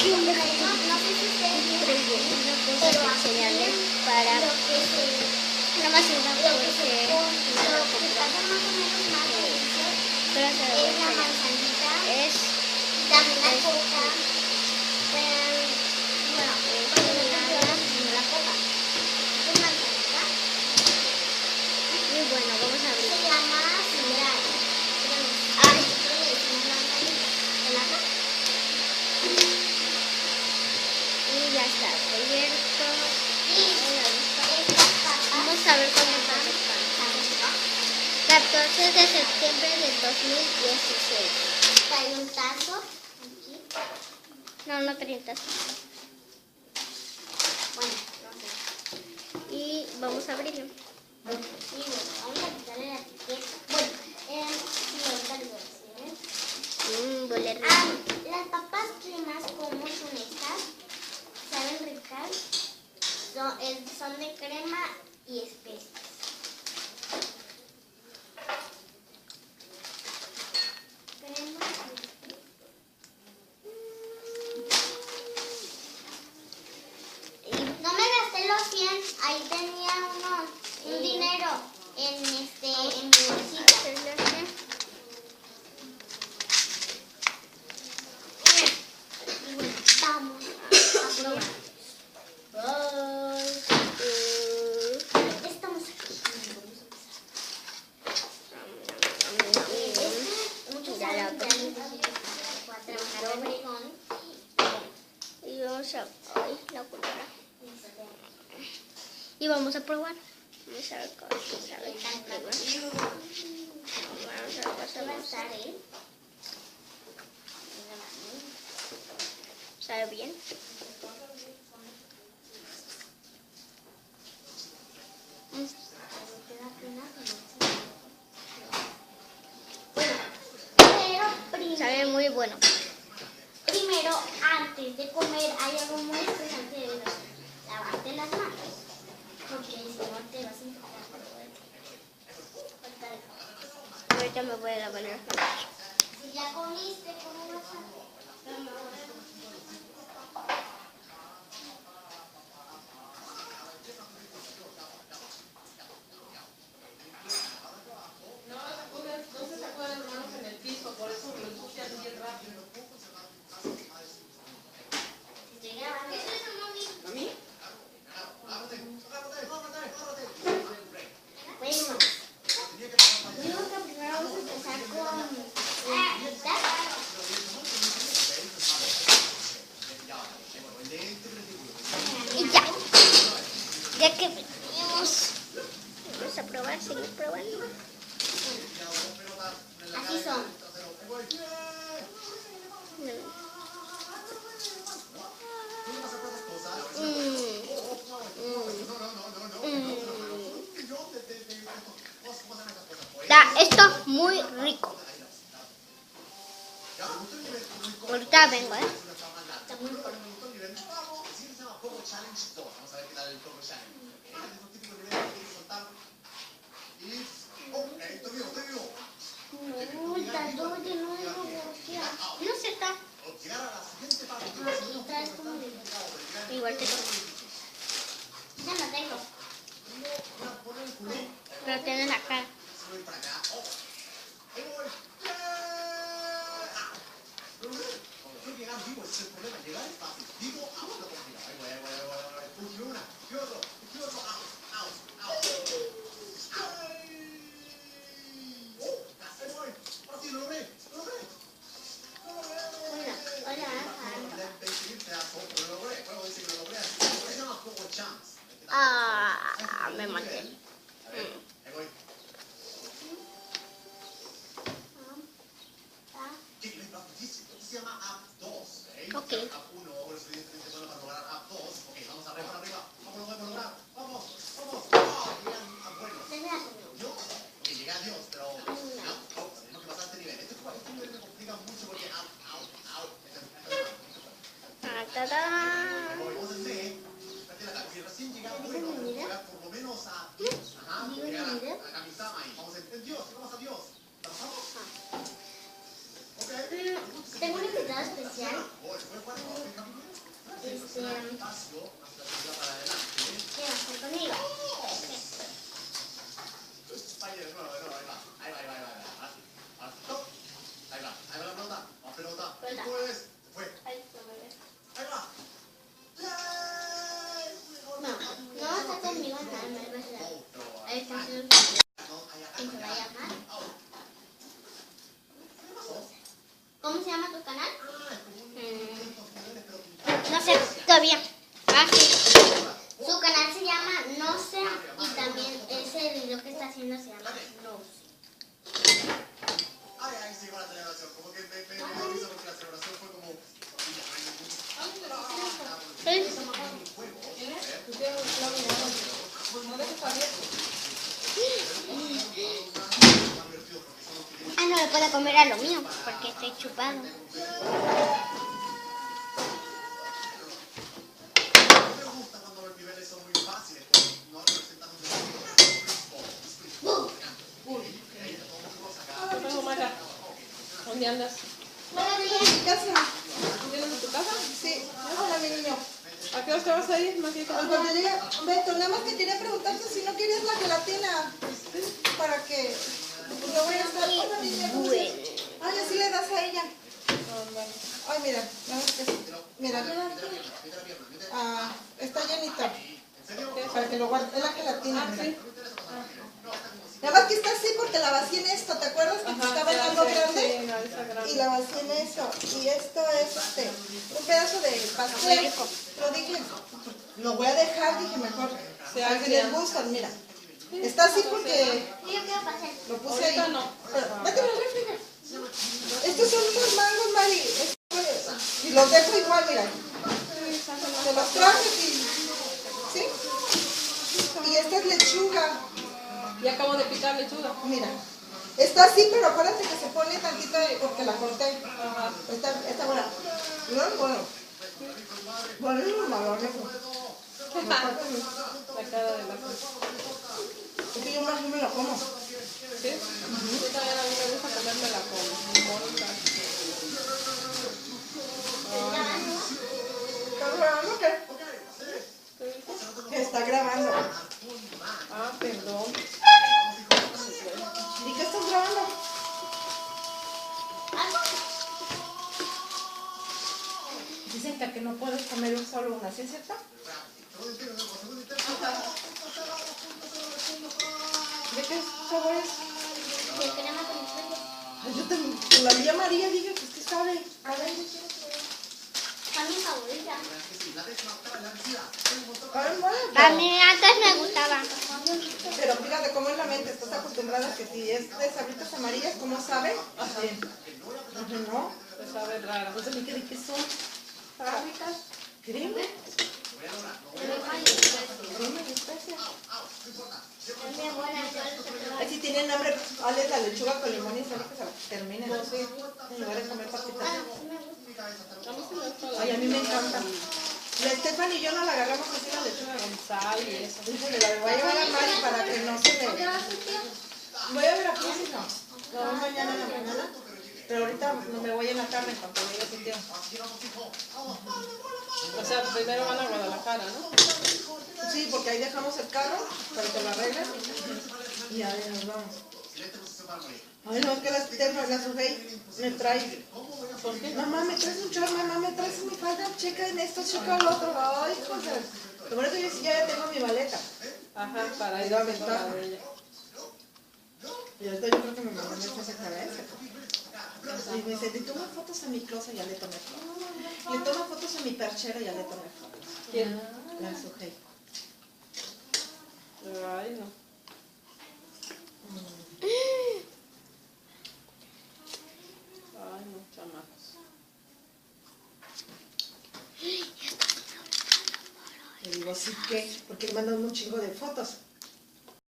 no sé si ustedes vieron una cosa que enseñarles para nada más una porque no lo compré. Pero se lo voy a enseñar. Es también la coca. Bueno, la coca. Es manzanita. Y bueno, vamos a abrir. Se llama Sidral. Ay. Y ya está abierto. Vamos a ver cómo está el pan. 14 de septiembre del 2016. Trae un tazo aquí. No trae un tazo. Bueno, y vamos a abrirlo. Y bueno, vamos a quitarle la etiqueta. Bueno, huele rico. Las papas cremas, ¿cómo son estas? ¿Saben ricas? Son de crema y especias. No me gasté los 100, ahí tenía un dinero en mi bolsita. Vamos a probar. Estamos aquí. Y vamos a... Ay, la cultura. Y vamos a probar. Vamos a ver cómo sabe. ¿Sabe bien? Sabe muy bueno. Primero, antes de comer, hay algo muy interesante de ver. Lavarte las manos. Porque si no te vas a infectar. Ahorita me voy a lavar las manos. Si ya comiste, ¿cómo vas a hacer? Ya que venimos, vamos a probar, seguir probando. Así son. Está esto muy rico. Ahorita vengo, Está muy rico. Vamos a ver qué tal el Coco Challenge. Es un típico nivel que tienes que soltar. Y... estoy vivo. No se está. Llegar a la siguiente parte. Igual te toca. Ya no tengo. Pero tienes la cara. Llegar vivo es el problema. Llegar es fácil. Vivo, lo complicado. Ahí voy. Una. Y otro. Out. Ahí voy. Ahora sí, lo logré. Me maté. Ahí voy. Se llama App 2. Ok. App 1, ahora es evidentemente bueno para lograr App 2. Ok, vamos a ver para arriba. Vamos a lograr. Vamos. Bueno. Dios. Ok, llegué a Dios, pero... Tenemos que pasar este nivel. Este nivel me complica mucho porque... Si recién llegamos, llegar por lo menos a Dios. Llegar a Kamisama y vamos en Dios. Vamos a Dios. ¿Pasamos? Ok. Tengo un invitado especial. ¿Puedes jugar? Espacio, más la cintura para adelante. conmigo. Vaya, de nuevo, ahí va. Ahí va. Así. Stop. Ahí va la pelota. La pelota. Pelota. Pues, fue. Ahí se mueve. Ahí va. No está conmigo nada, me va a ayudar. Ahí está haciendo que se vaya mal. ¿Cómo se llama tu canal? No sé, todavía. Sí. Su canal se llama No sé y también ese video que está haciendo se llama No sé. Ay, sí, va la celebración. Como que me dio risa porque la celebración fue como... No le puedo comer a lo mío porque estoy chupado. Me gusta cuando los niveles son muy fáciles, porque no representan un ¿Dónde andas? En mi casa. ¿Vienes de tu casa? Sí, hola mi niño. ¿A qué hora te vas a ir? ¿No quieres que te Cuando llegue, Beto, nada más que quería preguntarte si no querías la gelatina. Para que pues, no voy a estar. Hola niña, ¿cómo estás? Ay, así le das a ella. Ay, mira, nada más que mira. Ah, está llenita. Para que lo guarde. Es la gelatina. Mira. Nada más que está así porque la vacié en esto. ¿Te acuerdas que estaba en algo grande? Y la vacié en eso. Y esto es un pedazo de pastel. Lo dije, lo voy a dejar, dije mejor. Si a alguien les gustan, mira. Está así porque Yo quiero pasar. lo puse ahí. Ahorita no. Vete a la refri. Estos son unos mangos, Mari. Y los dejo igual, mira. Se los traje y... ¿Sí? Y esta es lechuga. Y acabo de picar lechuga. Mira. Está así, pero acuérdate que se pone tantito porque la corté. Ajá. Está buena. No es bueno. Bueno, es malo, La cara de la cosa. es que yo más no me lo como. ¿Sí? Yo también a mí me gusta comérmela con limón y sal. ¿Estás grabando o qué? ¿Qué dices? Está grabando. Ah, perdón. ¿Y qué estás grabando? Dicen que no puedes comer solo una, ¿sí es cierto? ¿De qué sabor es? De crema con queso. Ay, yo te la vi a María, dije, pues ¿qué sabe? A ver. Es mi favorita. Ay, bueno, A mí antes me gustaba. pero fíjate cómo es la mente, estás acostumbrada a que si es de sabritas amarillas, ¿cómo sabe? Así. No, Te sabe raro. no sé ni qué de qué son. Fábricas, crema. Crema de especias. Es mi abuela. Ay, si tienen hambre, dale la lechuga con limón y sal que se la terminen. En lugar de comer papitas. A mí se me gusta la Ay, a mí me encanta. La Estefan y yo nos la agarramos así la lechuga. con sal y eso. Híjole, la voy a llevar a Mari para que no se me... Voy a ver a Cruz, no. La voy mañana en la mañana. Pero ahorita no me voy en la tarde en cuanto llegue a su tío. O sea, primero van a Guadalajara, ¿no? Sí, porque ahí dejamos el carro para que lo arreglen. Y ahí nos vamos. Ay, no, es que la Sujei me trae. ¿Por qué? Mamá, me traes un short, mamá, me traes mi falda, checa en esto, checa el otro. Ay, joder. Lo bueno que yo sí ya tengo mi maleta. Ajá, para ir a a aventar. la de ella. Y ahorita yo creo que mi mamá me echa esa cabeza. Y me dice, le toma fotos a mi closet, ya le tomé fotos. Le toma fotos a mi perchera, ya le tomé fotos. ¿Quién? La Sujei. Ay, no. Ay, no, chamacos. Le digo, sí, ¿qué? Porque le mandan un chingo de fotos.